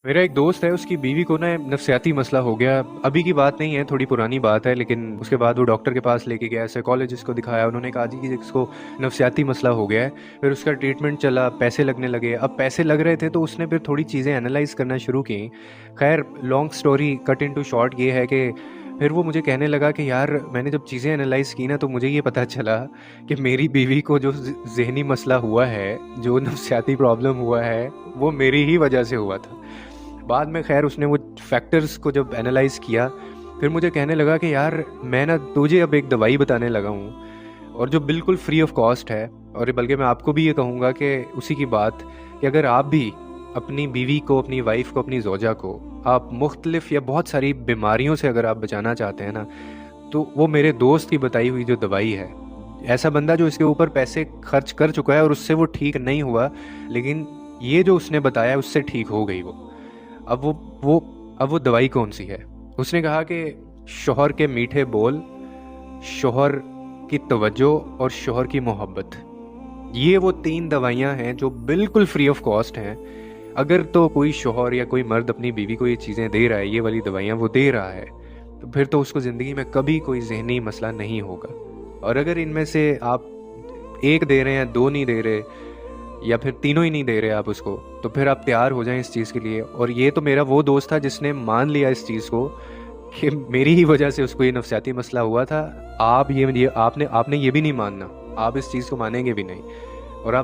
मेरा एक दोस्त है, उसकी बीवी को ना नफसियाती मसला हो गया। अभी की बात नहीं है, थोड़ी पुरानी बात है, लेकिन उसके बाद वो डॉक्टर के पास लेके गया, साइकोलॉजिस्ट को दिखाया। उन्होंने कहा जी कि इसको नफसियाती मसला हो गया है। फिर उसका ट्रीटमेंट चला, पैसे लगने लगे। अब पैसे लग रहे थे तो उसने फिर थोड़ी चीज़ें एनालाइज करना शुरू की। खैर, long story cut into short ये है कि फिर वो मुझे कहने लगा कि यार, मैंने जब चीज़ें एनालाइज की ना, तो मुझे ये पता चला कि मेरी बीवी को जो ज़हनी मसला हुआ है, जो नफसियाती प्रॉब्लम हुआ है, वो मेरी ही वजह से हुआ था। बाद में खैर उसने वो फैक्टर्स को जब एनालाइज किया, फिर मुझे कहने लगा कि यार, मैं ना तुझे अब एक दवाई बताने लगा हूँ, और जो बिल्कुल फ्री ऑफ कॉस्ट है। और बल्कि मैं आपको भी ये कहूँगा कि उसी की बात, कि अगर आप भी अपनी बीवी को, अपनी वाइफ को, अपनी जोजा को आप मुख्तलिफ या बहुत सारी बीमारियों से अगर आप बचाना चाहते हैं ना, तो वो मेरे दोस्त की बताई हुई जो दवाई है, ऐसा बंदा जो इसके ऊपर पैसे खर्च कर चुका है और उससे वो ठीक नहीं हुआ, लेकिन ये जो उसने बताया उससे ठीक हो गई वो। अब वो अब वो दवाई कौन सी है? उसने कहा कि शौहर के मीठे बोल, शौहर की तवज्जो और शौहर की मोहब्बत। ये वो 3 दवाइयाँ हैं जो बिल्कुल फ्री ऑफ कॉस्ट हैं। अगर तो कोई शौहर या कोई मर्द अपनी बीवी को ये चीज़ें दे रहा है, ये वाली दवाइयाँ वो दे रहा है, तो फिर तो उसको ज़िंदगी में कभी कोई ज़हनी मसला नहीं होगा। और अगर इनमें से आप 1 दे रहे हैं, 2 नहीं दे रहे, या फिर तीनों ही नहीं दे रहे आप उसको, तो फिर आप तैयार हो जाएं इस चीज़ के लिए। और ये तो मेरा वो दोस्त था जिसने मान लिया इस चीज़ को कि मेरी ही वजह से उसको ये नफसियाती मसला हुआ था। आप ये आपने आपने ये भी नहीं मानना, आप इस चीज़ को मानेंगे भी नहीं।